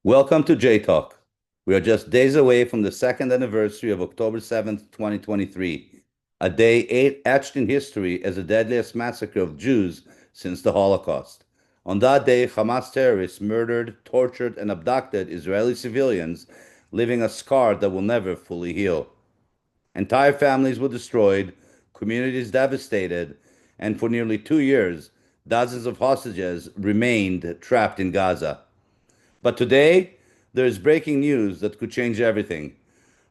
Welcome to J Talk. We are just days away from the second anniversary of October 7th, 2023, a day etched in history as the deadliest massacre of Jews since the Holocaust. On that day, Hamas terrorists murdered, tortured, and abducted Israeli civilians, leaving a scar that will never fully heal. Entire families were destroyed, communities devastated, and for nearly 2 years, dozens of hostages remained trapped in Gaza. But today, there is breaking news that could change everything.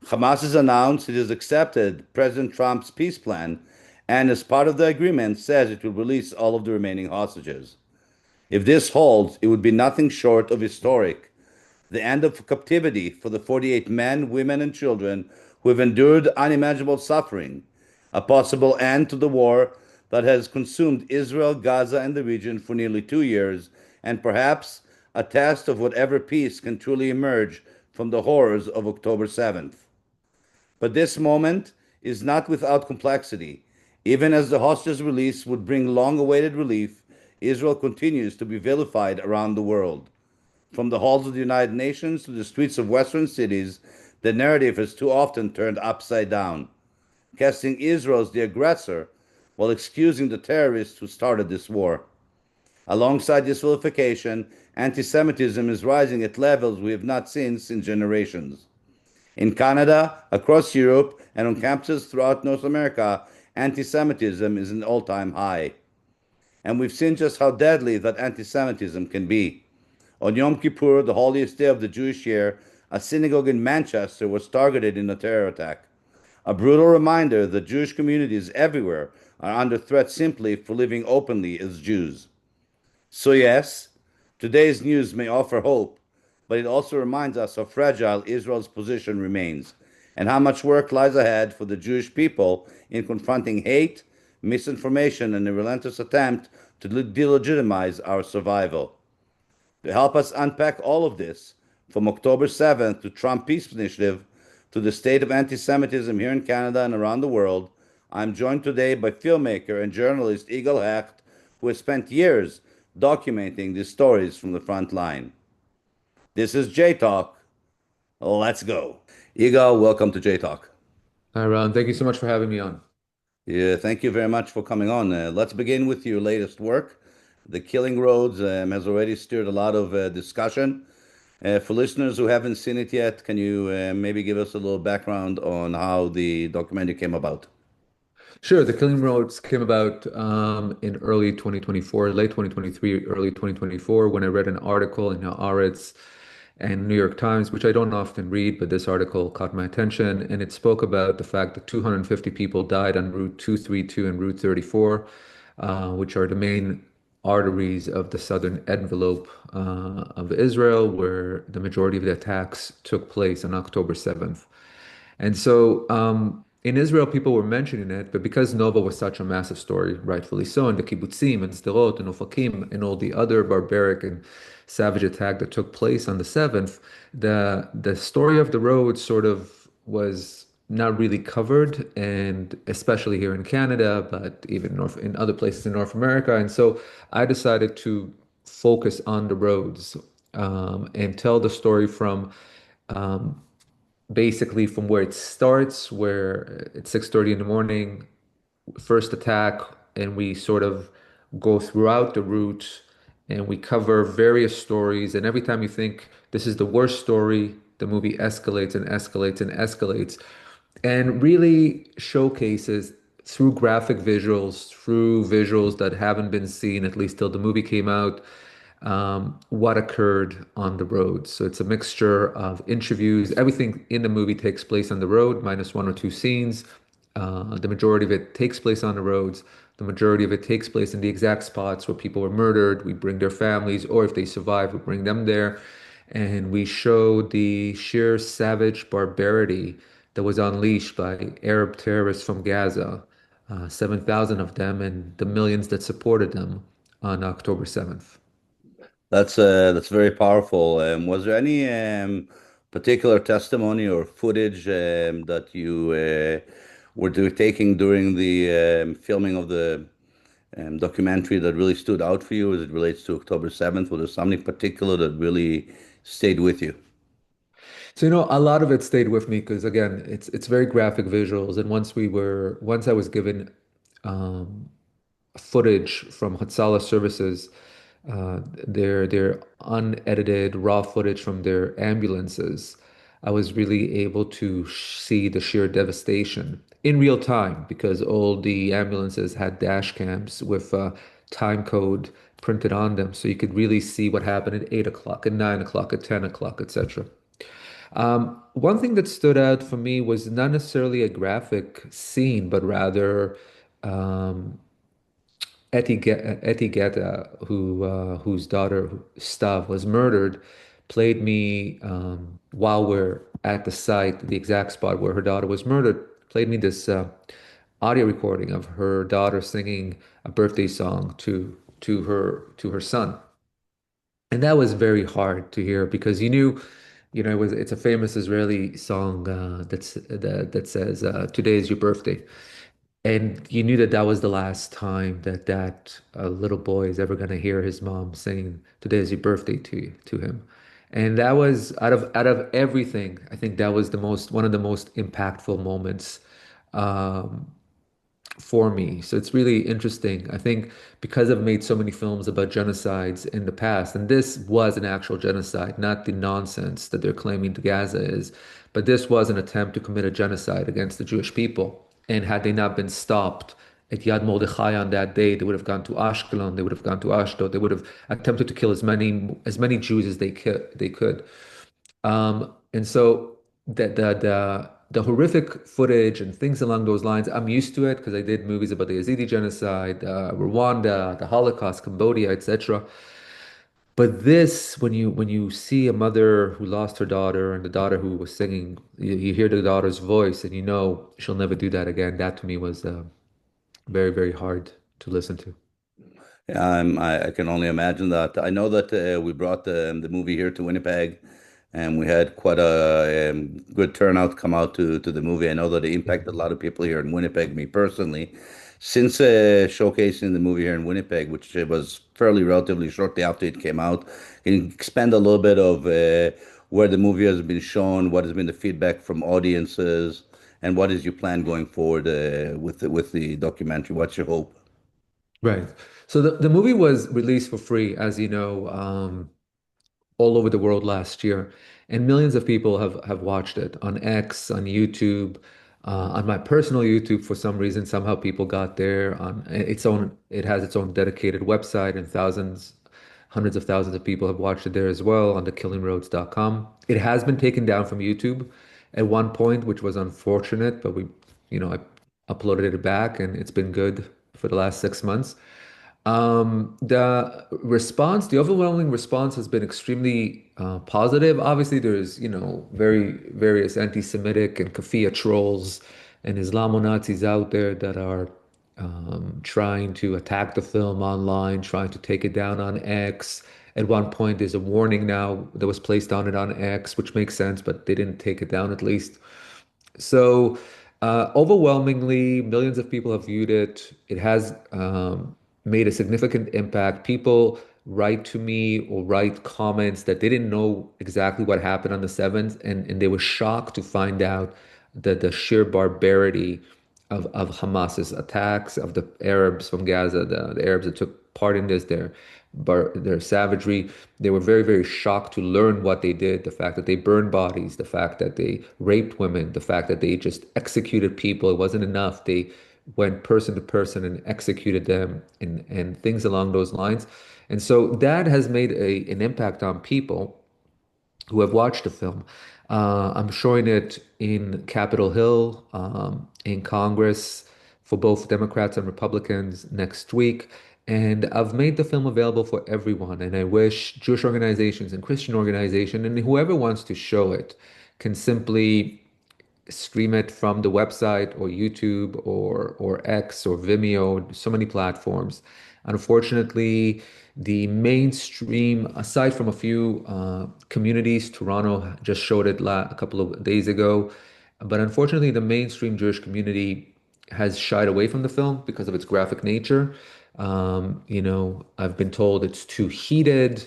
Hamas has announced it has accepted President Trump's peace plan and, as part of the agreement, says it will release all of the remaining hostages. If this holds, it would be nothing short of historic. The end of captivity for the 48 men, women, and children who have endured unimaginable suffering. A possible end to the war that has consumed Israel, Gaza, and the region for nearly 2 years, and perhaps a test of whatever peace can truly emerge from the horrors of October 7th. But this moment is not without complexity. Even as the hostage release would bring long awaited relief, Israel continues to be vilified around the world. From the halls of the United Nations to the streets of Western cities, the narrative has too often turned upside down, casting Israel as the aggressor while excusing the terrorists who started this war. Alongside this vilification, anti Semitism is rising at levels we have not seen in generations. In Canada, across Europe, and on campuses throughout North America, anti Semitism is an all time high. And we've seen just how deadly that anti Semitism can be. On Yom Kippur, the holiest day of the Jewish year, a synagogue in Manchester was targeted in a terror attack. A brutal reminder that Jewish communities everywhere are under threat simply for living openly as Jews. So, yes, today's news may offer hope, but it also reminds us how fragile Israel's position remains and how much work lies ahead for the Jewish people in confronting hate, misinformation, and a relentless attempt to delegitimize our survival. To help us unpack all of this, from October 7th to Trump Peace Initiative to the state of anti Semitism here in Canada and around the world, I'm joined today by filmmaker and journalist Yigal Hecht, who has spent years documenting these stories from the front line. This is J Talk. Let's go. Yigal, welcome to J Talk. Hi, Ron. Thank you so much for having me on. Yeah, thank you very much for coming on. Let's begin with your latest work. The Killing Roads has already stirred a lot of discussion. For listeners who haven't seen it yet, can you maybe give us a little background on how the documentary came about? Sure, The Killing Roads came about in early 2024, late 2023, early 2024, when I read an article in Haaretz and New York Times, which I don't often read, but this article caught my attention, and it spoke about the fact that 250 people died on Route 232 and Route 34, which are the main arteries of the southern envelope of Israel, where the majority of the attacks took place on October 7th. And so in Israel, people were mentioning it, but because Nova was such a massive story, rightfully so, and the kibbutzim and Sderot and Ofakim and all the other barbaric and savage attack that took place on the 7th, the story of the road sort of was not really covered, and especially here in Canada, but even north in other places in North America. And so I decided to focus on the roads and tell the story from um, basically from where it starts, where it's 6:30 in the morning, first attack, and we sort of go throughout the route and we cover various stories. And every time you think this is the worst story, the movie escalates and escalates and escalates and really showcases through graphic visuals, through visuals that haven't been seen, at least till the movie came out, what occurred on the road. So it's a mixture of interviews. Everything in the movie takes place on the road, minus one or two scenes. The majority of it takes place on the roads. The majority of it takes place in the exact spots where people were murdered. We bring their families, or if they survive, we bring them there. And we show the sheer savage barbarity that was unleashed by Arab terrorists from Gaza, 7,000 of them, and the millions that supported them on October 7th. That's very powerful. Was there any particular testimony or footage that you taking during the filming of the documentary that really stood out for you as it relates to October 7th? Was there something particular that really stayed with you? So, a lot of it stayed with me because again, it's very graphic visuals. And once I was given um, footage from Hatsala services, their unedited raw footage from their ambulances, I was really able to see the sheer devastation in real time because all the ambulances had dash cams with time code printed on them, so you could really see what happened at 8 o'clock, at 9 o'clock, at 10 o'clock, etc. One thing that stood out for me was not necessarily a graphic scene, but rather um, Etiqueta, whose daughter Stav was murdered, played me while we're at the site, the exact spot where her daughter was murdered, played me this audio recording of her daughter singing a birthday song to her son. And that was very hard to hear because it's a famous Israeli song that says "Today is your birthday," and you knew that that was the last time that little boy is ever gonna hear his mom saying "Today is your birthday" to him. And that was out of everything, I think that was the most one of the most impactful moments um, for me. So it's really interesting. I think because I've made so many films about genocides in the past, and this was an actual genocide, not the nonsense that they're claiming Gaza is, but this was an attempt to commit a genocide against the Jewish people. And had they not been stopped at Yad Mordechai on that day, they would have gone to Ashkelon, they would have gone to Ashdod, they would have attempted to kill as many Jews as they could. And so the horrific footage and things along those lines, I'm used to it because I did movies about the Yazidi genocide, Rwanda, the Holocaust, Cambodia, etc. But this, when you see a mother who lost her daughter and the daughter who was singing, you hear the daughter's voice and you know she'll never do that again. That to me was very, very hard to listen to. Yeah, I can only imagine that. I know that we brought the movie here to Winnipeg, and we had quite a good turnout come out to the movie. I know that it impacted a lot of people here in Winnipeg, me personally. Since showcasing the movie here in Winnipeg, which it was fairly relatively shortly after it came out, can you expand a little bit of where the movie has been shown, what has been the feedback from audiences, and what is your plan going forward with the documentary? What's your hope? Right. So the movie was released for free, as you know, all over the world last year, and millions of people have watched it on X, on YouTube, on my personal YouTube. For some reason, somehow people got there on its own. It has its own dedicated website, and hundreds of thousands of people have watched it there as well on thekillingroads.com. It has been taken down from YouTube at one point, which was unfortunate, but I uploaded it back, and it's been good for the last 6 months. The overwhelming response has been extremely positive. Obviously, there's, very various anti-Semitic and kafir trolls and Islamo-Nazis out there that are trying to attack the film online, trying to take it down on X. At one point, there's a warning now that was placed on it on X, which makes sense, but they didn't take it down at least. So, overwhelmingly, millions of people have viewed it. It has made a significant impact. People write to me or write comments that they didn't know exactly what happened on the 7th, and they were shocked to find out that the sheer barbarity of Hamas's attacks, of the Arabs from Gaza, the Arabs that took part in this, their savagery. They were very, very shocked to learn what they did, the fact that they burned bodies, the fact that they raped women, the fact that they just executed people. It wasn't enough. They went person to person and executed them and things along those lines. And so that has made an impact on people who have watched the film. I'm showing it in Capitol Hill, in Congress for both Democrats and Republicans next week. And I've made the film available for everyone. And I wish Jewish organizations and Christian organizations and whoever wants to show it can simply stream it from the website or YouTube or X or Vimeo, so many platforms. Unfortunately, the mainstream, aside from a few communities, Toronto just showed it a couple of days ago, but unfortunately, the mainstream Jewish community has shied away from the film because of its graphic nature. I've been told it's too heated.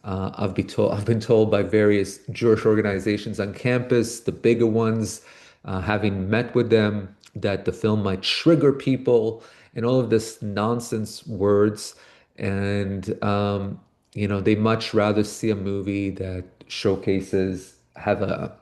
I've been told by various Jewish organizations on campus, the bigger ones, having met with them, that the film might trigger people and all of this nonsense words. And, they much rather see a movie that showcases, have a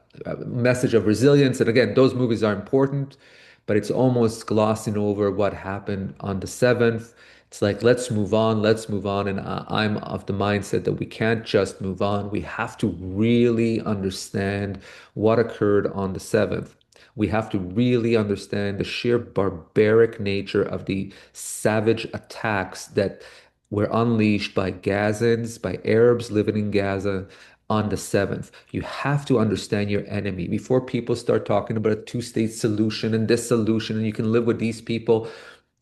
message of resilience. And again, those movies are important, but it's almost glossing over what happened on the 7th. It's like, let's move on, let's move on. And I'm of the mindset that we can't just move on. We have to really understand what occurred on the 7th. We have to really understand the sheer barbaric nature of the savage attacks that were unleashed by Gazans, by Arabs living in Gaza on the 7th. You have to understand your enemy before people start talking about a two-state solution and this solution, and you can live with these people.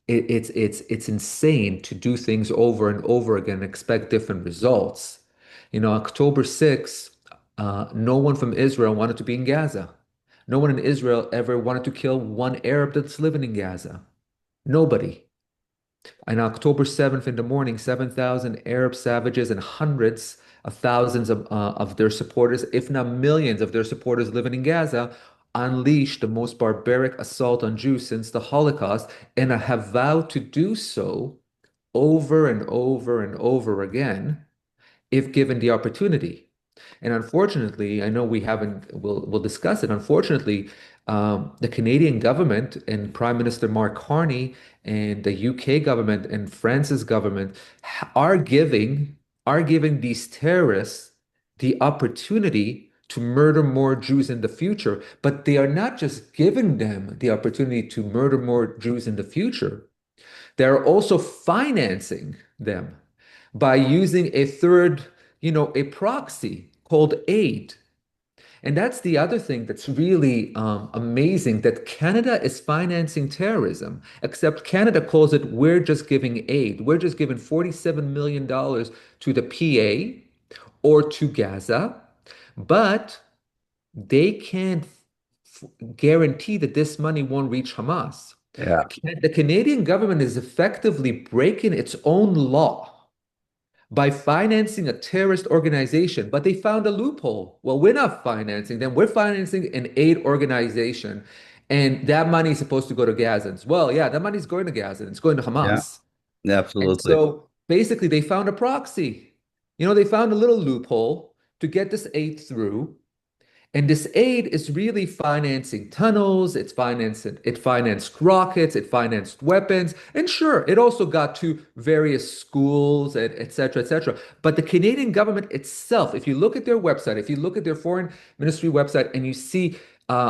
It's insane to do things over and over again and expect different results. October 6th, no one from Israel wanted to be in Gaza. No one in Israel ever wanted to kill one Arab that's living in Gaza. Nobody. On October 7th in the morning, 7,000 Arab savages and hundreds of thousands of their supporters, if not millions of their supporters living in Gaza, unleashed the most barbaric assault on Jews since the Holocaust, and have vowed to do so over and over and over again if given the opportunity. And unfortunately, I know we haven't, we'll discuss it. Unfortunately, the Canadian government and Prime Minister Mark Carney and the UK government and France's government are giving these terrorists the opportunity to murder more Jews in the future. But they are not just giving them the opportunity to murder more Jews in the future. They're also financing them by using a third, a proxy called aid. And that's the other thing that's really amazing, that Canada is financing terrorism, except Canada calls it, we're just giving aid. We're just giving $47 million to the PA or to Gaza, but they can't guarantee that this money won't reach Hamas. Yeah. The Canadian government is effectively breaking its own law by financing a terrorist organization, but they found a loophole. Well, we're not financing them, we're financing an aid organization. And that money is supposed to go to Gazans. Well, yeah, that money is going to Gaza, it's going to Yeah. Hamas. Yeah, And absolutely. so basically, they found a proxy. They found a little loophole to get this aid through. And this aid is really financing tunnels, it financed rockets, it financed weapons, and sure, it also got to various schools, and et cetera, et cetera. But the Canadian government itself, if you look at their website, if you look at their foreign ministry website, and you see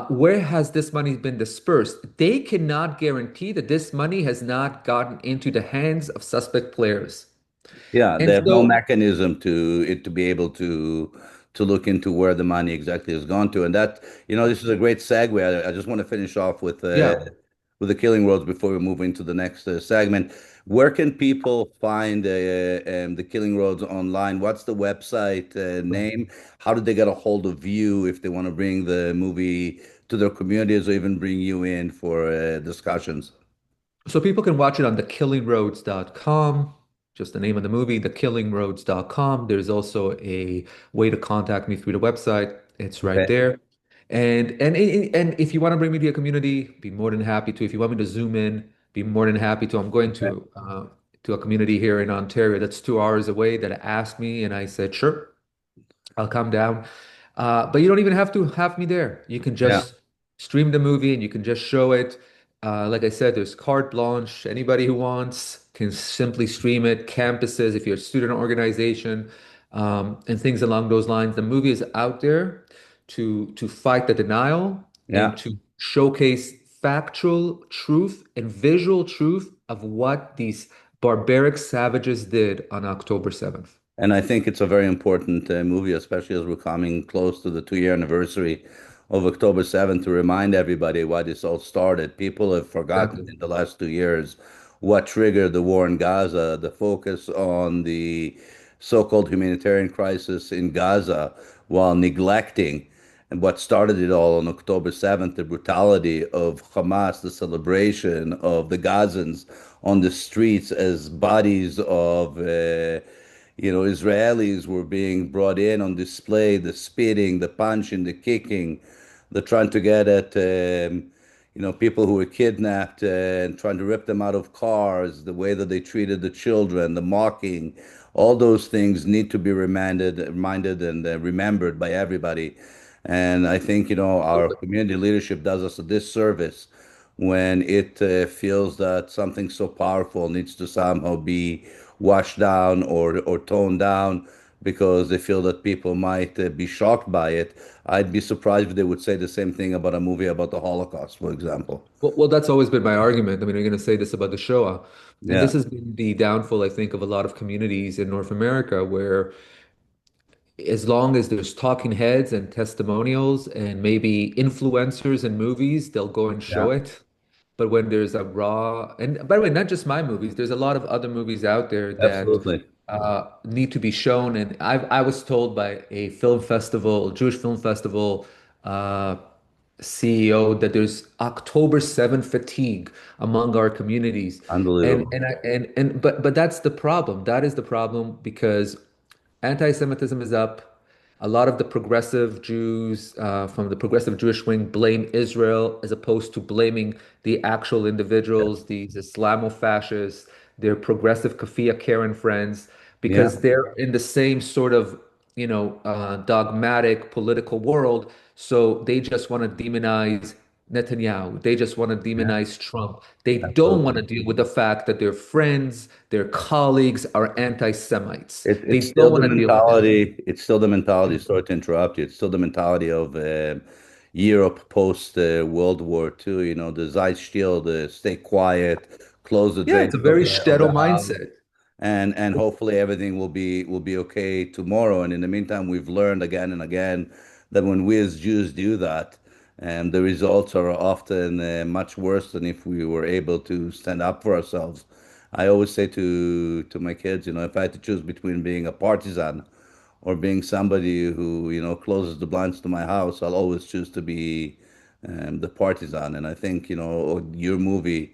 where has this money been dispersed, they cannot guarantee that this money has not gotten into the hands of suspect players. Yeah, they And have no so, mechanism to be able to look into where the money exactly has gone to, and that this is a great segue. I just want to finish off yeah. with the Killing Roads before we move into the next segment. Where can people find the Killing Roads online? What's the website name? How do they get a hold of you if they want to bring the movie to their communities or even bring you in for discussions? So people can watch it on thekillingroads.com, just the name of the movie, thekillingroads.com. There's also a way to contact me through the website. It's right Okay. there. And if you want to bring me to a community, be more than happy to. If you want me to zoom in, be more than happy to. I'm going to a community here in Ontario that's 2 hours away that asked me, and I said, sure. I'll come down. But you don't even have to have me there. You can Yeah. just stream the movie and you can just show it. Like I said, there's carte blanche. Anybody who wants can simply stream it. Campuses, if you're a student organization, and things along those lines. The movie is out there to fight the denial and Yeah. to showcase factual truth and visual truth of what these barbaric savages did on October 7th. And I think it's a very important movie, especially as we're coming close to the 2 year anniversary of October 7th, to remind everybody why this all started. People have forgotten Exactly. in the last 2 years what triggered the war in Gaza, the focus on the so-called humanitarian crisis in Gaza while neglecting and what started it all on October 7th, the brutality of Hamas, the celebration of the Gazans on the streets as bodies of Israelis were being brought in on display, the spitting, the punching, the kicking, the trying to get at, people who were kidnapped and trying to rip them out of cars, the way that they treated the children, the mocking, all those things need to be reminded and remembered by everybody. And I think, our community leadership does us a disservice when it feels that something so powerful needs to somehow be washed down or toned down because they feel that people might be shocked by it. I'd be surprised if they would say the same thing about a movie about the Holocaust, for example. Well, that's always been my argument. I mean, I'm going to say this about the Shoah. And Yeah, this has been the downfall, I think, of a lot of communities in North America, where as long as there's talking heads and testimonials and maybe influencers in movies, they'll go and yeah, show it. But when there's a raw, and by the way, not just my movies, there's a lot of other movies out there that absolutely. need to be shown. And I was told by a film festival, Jewish film festival uh, CEO, that there's October 7th fatigue among our communities. Unbelievable. But that's the problem. That is the problem because anti-Semitism is up. A lot of the progressive Jews from the progressive Jewish wing blame Israel as opposed to blaming the actual individuals, these Islamo-fascists, their progressive Kafia Karen friends, Yeah, because they're in the same sort of, dogmatic political world. So they just want to demonize Netanyahu. They just want to yeah, demonize Trump. They don't want absolutely. to deal with the fact that their friends, their colleagues are anti-Semites. It's They still don't the want to deal with that. mentality. It's still the mentality. Sorry to interrupt you. It's still the mentality of Europe post World War II. The Zeitstill, the stay quiet, close the Yeah, drains it's a of very the shtetl house, mindset. and hopefully everything will be okay tomorrow. And in the meantime, we've learned again and again that when we as Jews do that, the results are often much worse than if we were able to stand up for ourselves. I always say to my kids, if I had to choose between being a partisan or being somebody who, closes the blinds to my house, I'll always choose to be the partisan. And I think, your movie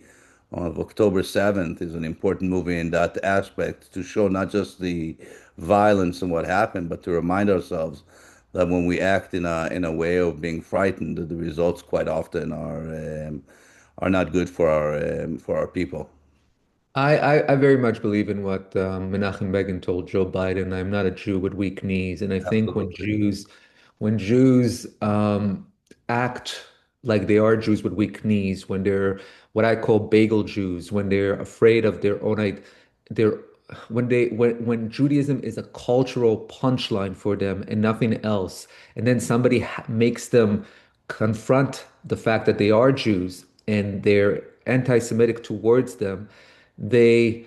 of October 7th is an important movie in that aspect to show not just the violence and what happened, but to remind ourselves that when we act in a way of being frightened, that the results quite often are not good for our people. I very much believe in what Menachem Begin told Joe Biden. I'm not a Jew with weak knees, and I think Absolutely. when Jews act like they are Jews with weak knees, when they're what I call bagel Jews, when they're afraid of their own, their when Judaism is a cultural punchline for them and nothing else, and then somebody makes them confront the fact that they are Jews and they're anti-Semitic towards them, they,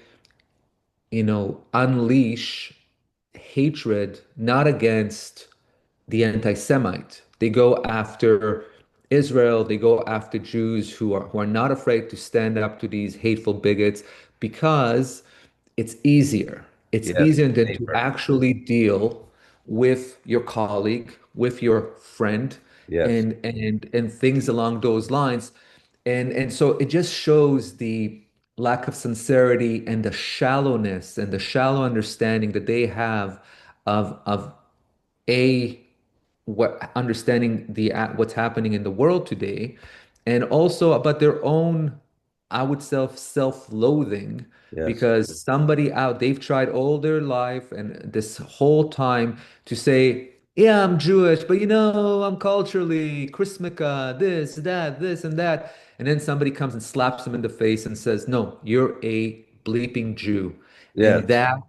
unleash hatred not against the anti-Semite. They go after Israel, they go after Jews who are not afraid to stand up to these hateful bigots because it's easier. It's Yes. easier than to Safer. actually deal with your colleague, with your friend, Yes. and things along those lines. And so it just shows the lack of sincerity and the shallowness and the shallow understanding that they have of a what understanding what's happening in the world today, and also about their own, I would self-loathing, Yes. because somebody out they've tried all their life and this whole time to say, yeah, I'm Jewish, but I'm culturally Chrismica, this and that, and then somebody comes and slaps them in the face and says, no, you're a bleeping Jew, and Yes.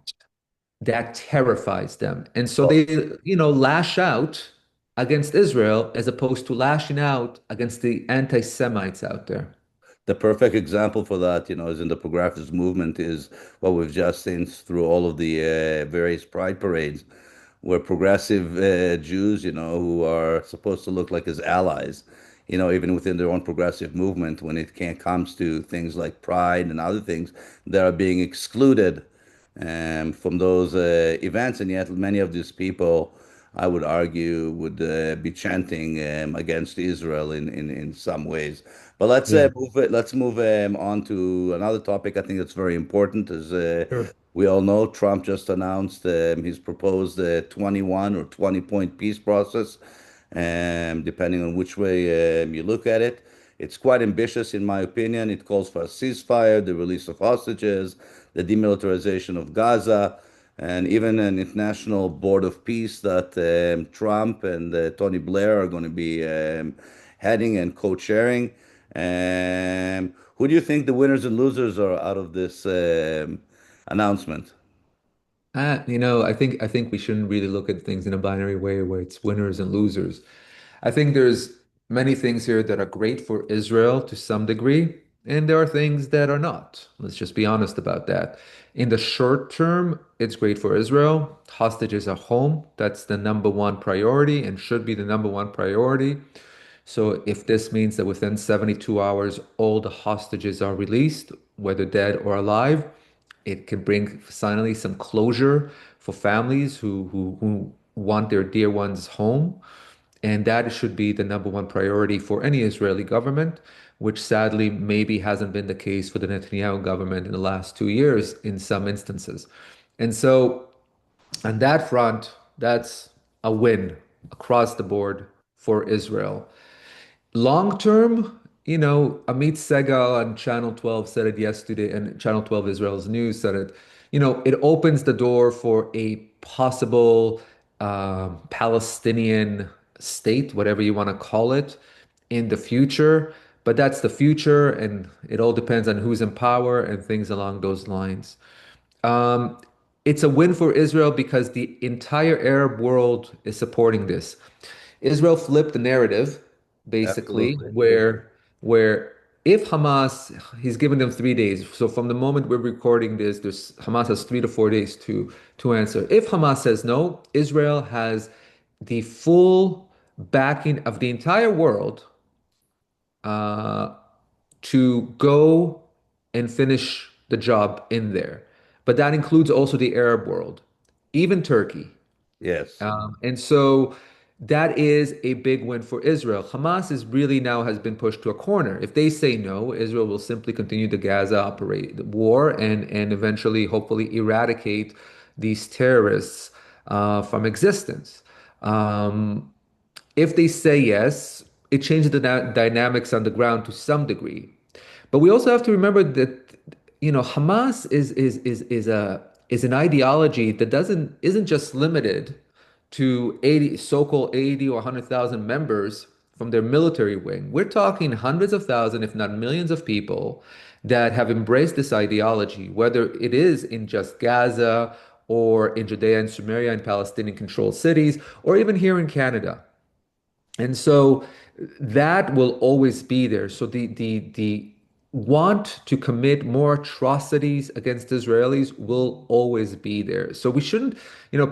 that terrifies them. And so Well, they, lash out against Israel as opposed to lashing out against the anti-Semites out there. the perfect example for that, is in the progressive movement is what we've just seen through all of the various pride parades, where progressive Jews, who are supposed to look like as allies, even within their own progressive movement, when it can't comes to things like pride and other things, they are being excluded from those events, and yet many of these people, I would argue, would be chanting against Israel in some ways. But let's Yeah, move on to another topic. I think that's very important. Is sure. We all know Trump just announced he's proposed a 21 or 20-point peace process, depending on which way you look at it. It's quite ambitious, in my opinion. It calls for a ceasefire, the release of hostages, the demilitarization of Gaza, and even an international board of peace that Trump and Tony Blair are going to be heading and co-chairing. Who do you think the winners and losers are out of this announcement? I think we shouldn't really look at things in a binary way where it's winners and losers. I think there's many things here that are great for Israel to some degree, and there are things that are not. Let's just be honest about that. In the short term, it's great for Israel. Hostages are home. That's the number one priority and should be the number one priority. So if this means that within 72 hours, all the hostages are released, whether dead or alive, it can bring finally some closure for families who want their dear ones home. And that should be the number one priority for any Israeli government, which sadly maybe hasn't been the case for the Netanyahu government in the last 2 years in some instances. And so on that front, that's a win across the board for Israel. Long term, Amit Segal on Channel 12 said it yesterday, and Channel 12 Israel's News said it. It opens the door for a possible Palestinian state, whatever you want to call it, in the future. But that's the future, and it all depends on who's in power and things along those lines. Um, it's a win for Israel because the entire Arab world is supporting this. Israel flipped the narrative, basically, Absolutely. where if Hamas, he's given them 3 days. So from the moment we're recording this, Hamas has 3 to 4 days to answer. If Hamas says no, Israel has the full backing of the entire world uh, to go and finish the job in there. But that includes also the Arab world, even Turkey. Yes. And so that is a big win for Israel. Hamas is really now has been pushed to a corner. If they say no, Israel will simply continue the Gaza operate the war and eventually, hopefully, eradicate these terrorists from existence. Um, if they say yes, it changes the dynamics on the ground to some degree. But we also have to remember that Hamas is an ideology that doesn't isn't just limited to 80 so-called 80 or 100,000 members from their military wing. We're talking hundreds of thousands, if not millions of people that have embraced this ideology, whether it is in just Gaza or in Judea and Samaria and Palestinian controlled cities, or even here in Canada. And so that will always be there. So the want to commit more atrocities against Israelis will always be there. So we shouldn't,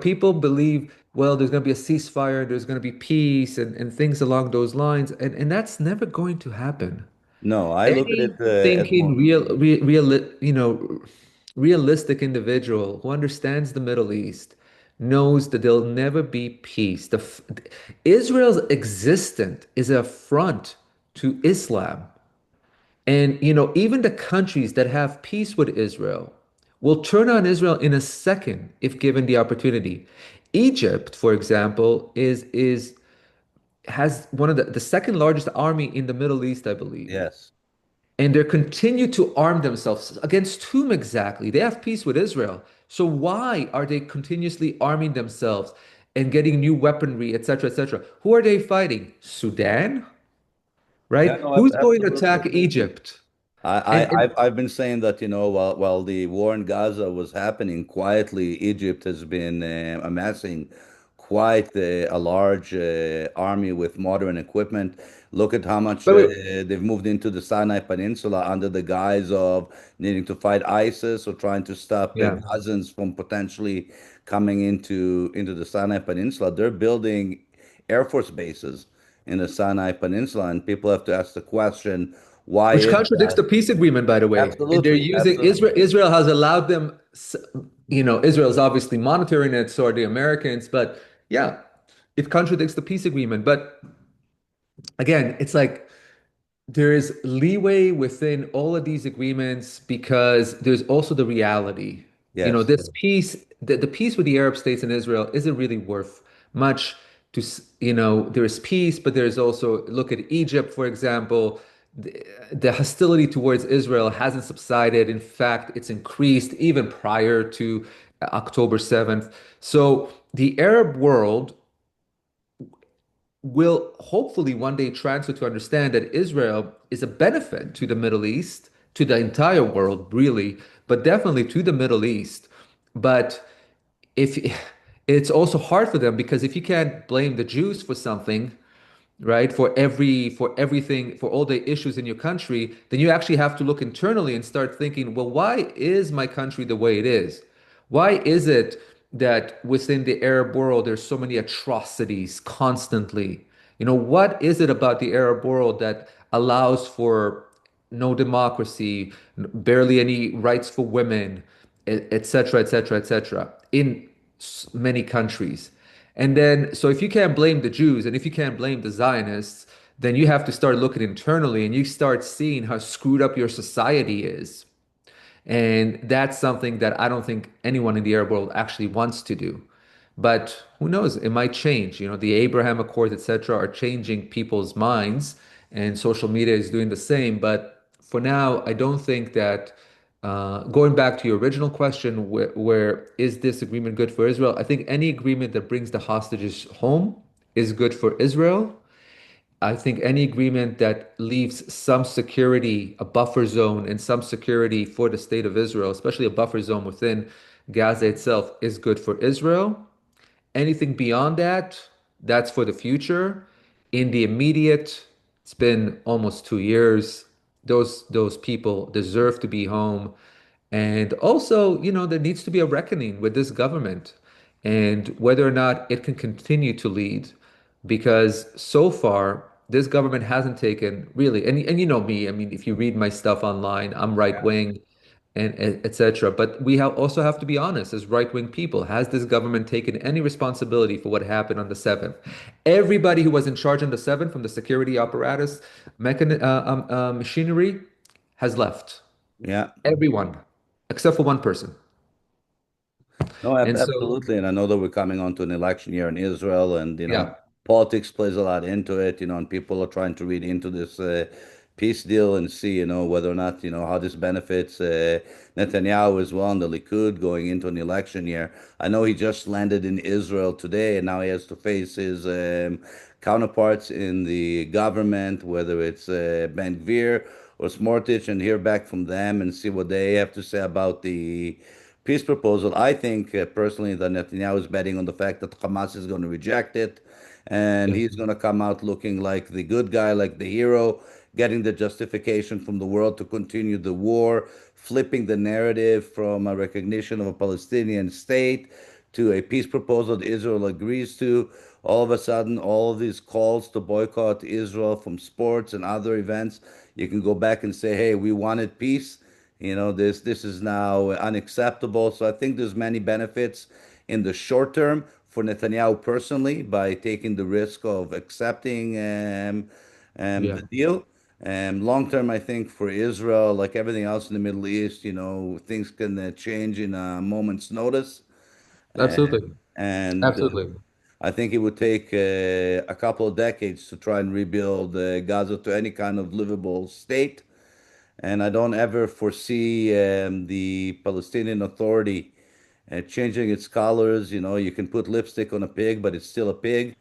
people believe, well, there's going to be a ceasefire, there's going to be peace and things along those lines. And that's never going to happen. No, I look at Any it as thinking more. realistic individual who understands the Middle East knows that there'll never be peace. Israel's existence is an affront to Islam. And even the countries that have peace with Israel will turn on Israel in a second if given the opportunity. Egypt, for example, is has one of the second largest army in the Middle East, I believe. Yes. And they continue to arm themselves against whom exactly? They have peace with Israel. So why are they continuously arming themselves and getting new weaponry, etc., etc.? Who are they fighting? Sudan, Yeah, right? no, Who's going to absolutely. attack Egypt? I, And I've been saying that, while the war in Gaza was happening quietly, Egypt has been amassing quite a large army with modern equipment. Look at how much wait, they've moved into the Sinai Peninsula under the guise of needing to fight ISIS or trying to stop yeah. Gazans from potentially coming into the Sinai Peninsula. They're building Air Force bases in the Sinai Peninsula, and people have to ask the question, why Which is contradicts that? the peace agreement, by the way. And they're Absolutely, using Israel. absolutely. Israel has allowed them, Israel is obviously monitoring it, so are the Americans. But yeah, it contradicts the peace agreement. But again, it's like there is leeway within all of these agreements because there's also the reality. Yes. This peace, the peace with the Arab states and Israel isn't really worth much there's peace, but there's also, look at Egypt, for example. The hostility towards Israel hasn't subsided. In fact, it's increased even prior to October 7th. So the Arab world will hopefully one day transfer to understand that Israel is a benefit to the Middle East, to the entire world, really, but definitely to the Middle East. But if it's also hard for them because if you can't blame the Jews for something, right? For everything, for all the issues in your country, then you actually have to look internally and start thinking, well, why is my country the way it is? Why is it that within the Arab world there's so many atrocities constantly? What is it about the Arab world that allows for no democracy, barely any rights for women, et cetera, et cetera, et cetera, in many countries? And then, so if you can't blame the Jews and if you can't blame the Zionists, then you have to start looking internally and you start seeing how screwed up your society is. And that's something that I don't think anyone in the Arab world actually wants to do. But who knows? It might change. The Abraham Accords, etc., are changing people's minds, and social media is doing the same. But for now, I don't think that going back to your original question, where is this agreement good for Israel? I think any agreement that brings the hostages home is good for Israel. I think any agreement that leaves some security, a buffer zone, and some security for the state of Israel, especially a buffer zone within Gaza itself, is good for Israel. Anything beyond that, that's for the future. In the immediate, it's been almost 2 years. Those people deserve to be home. And also, there needs to be a reckoning with this government and whether or not it can continue to lead. Because so far, this government hasn't taken really, and you know me, I mean, if you read my stuff online, I'm right wing and etc. But we also have to be honest as right-wing people. Has this government taken any responsibility for what happened on the 7th? Everybody who was in charge on the 7th, from the security apparatus, machinery, has left. Yeah. Everyone, except for one person. No, And so, absolutely. And I know that we're coming on to an election year in Israel, and yeah, politics plays a lot into it, and people are trying to read into this peace deal and see, whether or not, how this benefits Netanyahu as well and the Likud going into an election year. I know he just landed in Israel today, and now he has to face his counterparts in the government, whether it's Ben Gvir or Smotrich, and hear back from them and see what they have to say about the peace proposal. I think personally that Netanyahu is betting on the fact that Hamas is going to reject it, and yeah, he's going to come out looking like the good guy, like the hero, getting the justification from the world to continue the war, flipping the narrative from a recognition of a Palestinian state to a peace proposal that Israel agrees to. All of a sudden, all of these calls to boycott Israel from sports and other events, you can go back and say, hey, we wanted peace. This is now unacceptable. So I think there's many benefits in the short term for Netanyahu personally by taking the risk of accepting yeah. the deal. Long term, I think for Israel, like everything else in the Middle East, things can change in a moment's notice. Absolutely. And Absolutely. I think it would take a couple of decades to try and rebuild Gaza to any kind of livable state. And I don't ever foresee the Palestinian Authority changing its colors. You can put lipstick on a pig, but it's still a pig.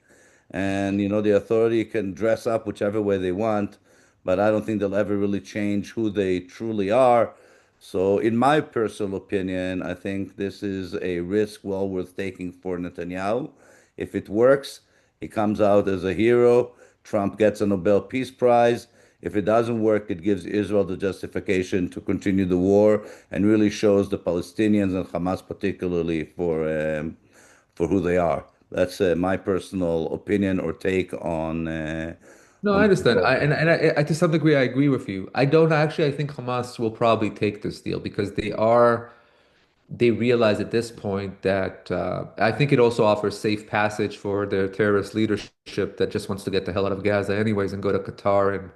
And, the authority can dress up whichever way they want, but I don't think they'll ever really change who they truly are. So, in my personal opinion, I think this is a risk well worth taking for Netanyahu. If it works, he comes out as a hero. Trump gets a Nobel Peace Prize. If it doesn't work, it gives Israel the justification to continue the war and really shows the Palestinians and Hamas particularly for who they are. That's my personal opinion or take No, I on the understand. I proposal. and I to some degree I agree with you. I don't actually. I think Hamas will probably take this deal because they realize at this point that I think it also offers safe passage for their terrorist leadership that just wants to get the hell out of Gaza anyways and go to Qatar and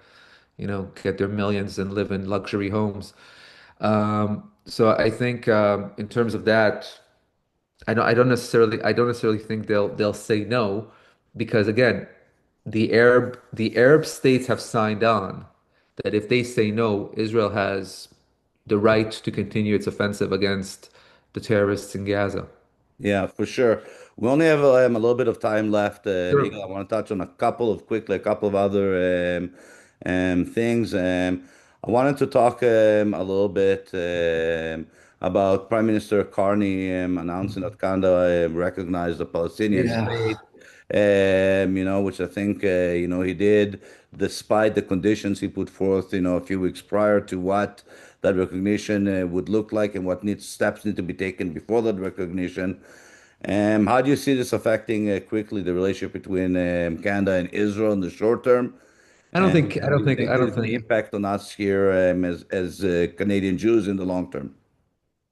get their millions and live in luxury homes. So I think in terms of that, I don't necessarily think they'll say no, because again, the Arab states have signed on that if they say no, Israel has the right to continue its offensive against the terrorists in Gaza. Yeah, for sure. We only have a little bit of time left. Eagle, I Sure. want to touch on a couple of other things. I wanted to talk a little bit about Prime Minister Carney announcing that Canada recognized the Palestinian Yeah. state, which I think, he did despite the conditions he put forth, a few weeks prior to what that recognition would look like and what steps need to be taken before that recognition. How do you see this affecting quickly the relationship between Canada and Israel in the short term? I don't And think I what do don't you think think I is don't the think impact on us here as Canadian Jews in the long term?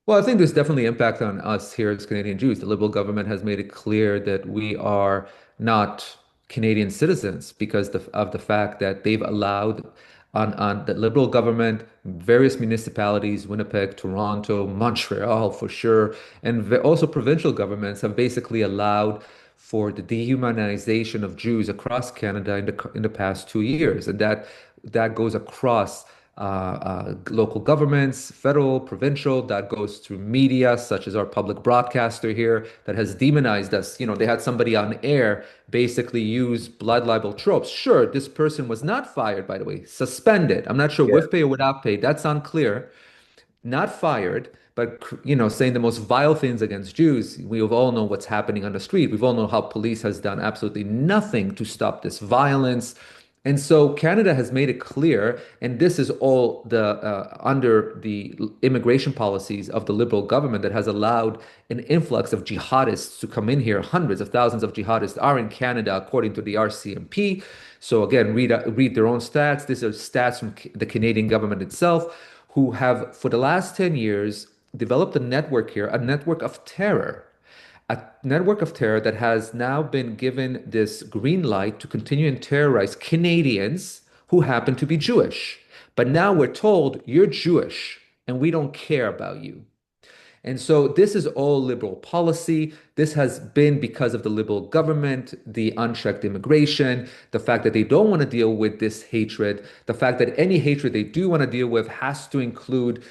Well, I think there's definitely impact on us here as Canadian Jews. The Liberal government has made it clear that we are not Canadian citizens because of the fact that they've allowed on the Liberal government, various municipalities, Winnipeg, Toronto, Montreal for sure, and also provincial governments have basically allowed for the dehumanization of Jews across Canada in the past 2 years, and that goes across local governments, federal, provincial, that goes through media, such as our public broadcaster here, that has demonized us. They had somebody on air basically use blood libel tropes. Sure, this person was not fired, by the way, suspended. I'm not sure Yeah, with pay or without pay. That's unclear, not fired, but saying the most vile things against Jews. We all know what's happening on the street. We've all know how police has done absolutely nothing to stop this violence. And so Canada has made it clear, and this is all the under the immigration policies of the Liberal government that has allowed an influx of jihadists to come in here. Hundreds of thousands of jihadists are in Canada, according to the RCMP. So again, read their own stats. These are stats from the Canadian government itself, who have, for the last 10 years, developed a network here, a network of terror. A network of terror that has now been given this green light to continue and terrorize Canadians who happen to be Jewish. But now we're told you're Jewish and we don't care about you. And so this is all liberal policy. This has been because of the liberal government, the unchecked immigration, the fact that they don't want to deal with this hatred, the fact that any hatred they do want to deal with has to include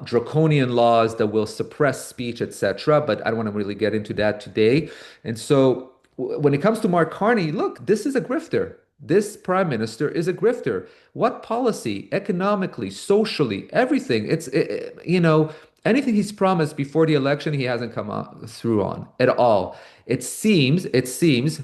draconian laws that will suppress speech, etc. But I don't want to really get into that today. And so when it comes to Mark Carney, look, this is a grifter. This prime minister is a grifter. What policy, economically, socially, everything? Anything he's promised before the election, he hasn't come through on at all. It seems,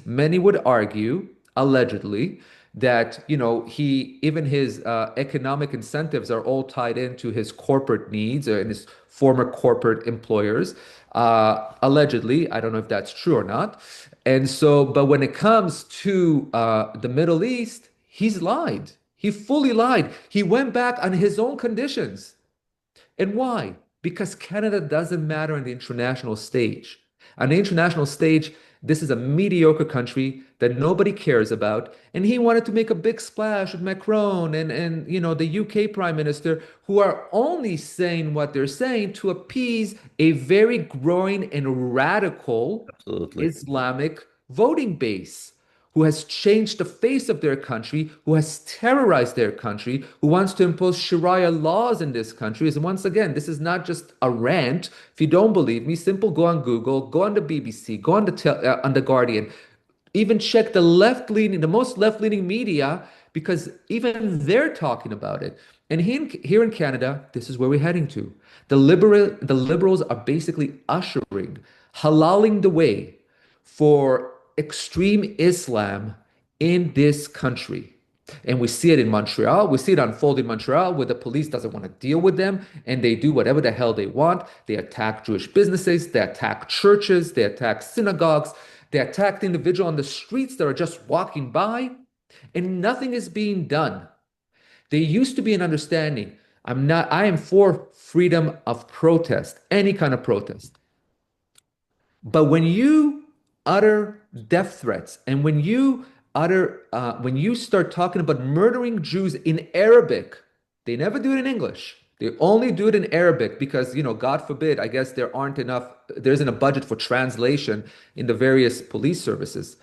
many would argue, allegedly, that he even his economic incentives are all tied into his corporate needs and his former corporate employers. Allegedly, I don't know if that's true or not. And so, but when it comes to the Middle East, he's lied. He fully lied. He went back on his own conditions. And why? Because Canada doesn't matter on the international stage. On the international stage, this is a mediocre country that nobody cares about. And he wanted to make a big splash with Macron and the UK Prime Minister, who are only saying what they're saying to appease a very growing and radical absolutely. Islamic voting base who has changed the face of their country, who has terrorized their country, who wants to impose Sharia laws in this country. And once again, this is not just a rant. If you don't believe me, simple go on Google, go on the BBC, go on the Guardian, even check the most left-leaning media, because even they're talking about it. And here in Canada, this is where we're heading to. The liberals are basically halaling the way for extreme Islam in this country. And we see it in Montreal. We see it unfold in Montreal where the police doesn't want to deal with them and they do whatever the hell they want. They attack Jewish businesses, they attack churches, they attack synagogues, they attack the individual on the streets that are just walking by, and nothing is being done. There used to be an understanding. I am for freedom of protest, any kind of protest. But when you utter death threats and when you start talking about murdering Jews in Arabic, they never do it in English. They only do it in Arabic because, God forbid, I guess there isn't a budget for translation in the various police services.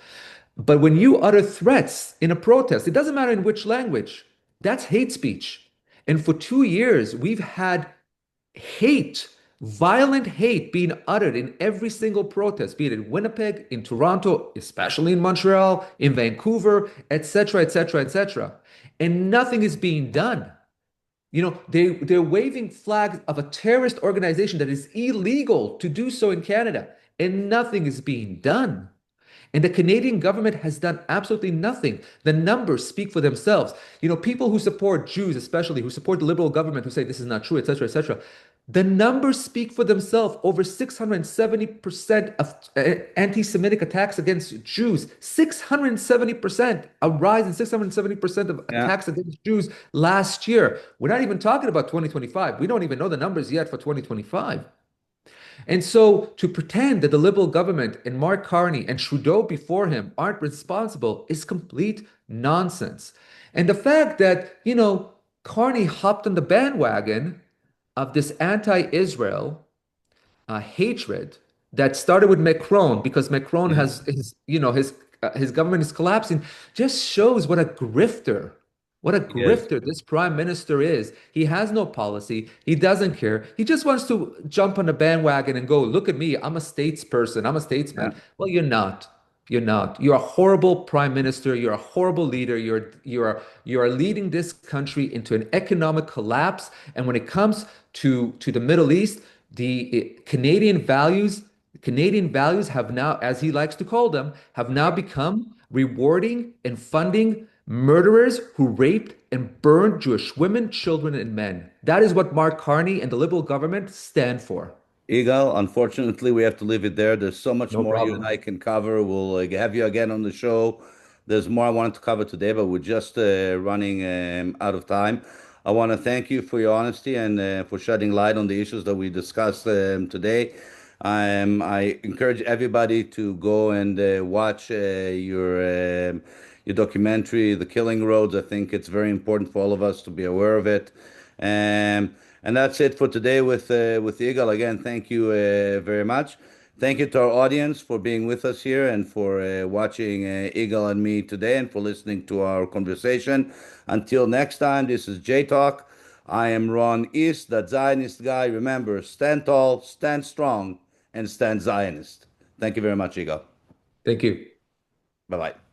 But when you utter threats in a protest, it doesn't matter in which language, that's hate speech. And for 2 years, we've had hate, violent hate being uttered in every single protest, be it in Winnipeg, in Toronto, especially in Montreal, in Vancouver, etc., etc., etc. And nothing is being done. They're waving flags of a terrorist organization that is illegal to do so in Canada, and nothing is being done. And the Canadian government has done absolutely nothing. The numbers speak for themselves. People who support Jews, especially who support the liberal government, who say this is not true, etc., etc. The numbers speak for themselves. Over 670% of anti-Semitic attacks against Jews. 670%, a rise in 670% of Yeah. attacks against Jews last year. We're not even talking about 2025. We don't even know the numbers yet for 2025. And so to pretend that the Liberal government and Mark Carney and Trudeau before him aren't responsible is complete nonsense. And the fact that, Carney hopped on the bandwagon of this anti-Israel hatred that started with Macron because Macron Yeah. has his government is collapsing just shows what a Yes. grifter this prime minister is. He has no policy. He doesn't care. He just wants to jump on the bandwagon and go, look at me. I'm a statesperson. I'm a Yeah. statesman. Well, you're not. You're not. You're a horrible prime minister. You're a horrible leader. You are leading this country into an economic collapse. And when it comes to the Middle East, the Canadian values have now, as he likes to call them, have now become rewarding and funding murderers who raped and burned Jewish women, children, and men. That is what Mark Carney and the Liberal government stand for. Igal, unfortunately, we have to leave it there. There's so much No more you and problem. I can cover. We'll have you again on the show. There's more I wanted to cover today, but we're just running out of time. I want to thank you for your honesty and for shedding light on the issues that we discussed today. I encourage everybody to go and watch your documentary, The Killing Roads. I think it's very important for all of us to be aware of it. And that's it for today with Eagle. Again, thank you very much. Thank you to our audience for being with us here and for watching Eagle and me today and for listening to our conversation. Until next time, this is J Talk. I am Ron East, that Zionist guy. Remember, stand tall, stand strong, and stand Zionist. Thank you very much, Eagle. Thank you. Bye bye.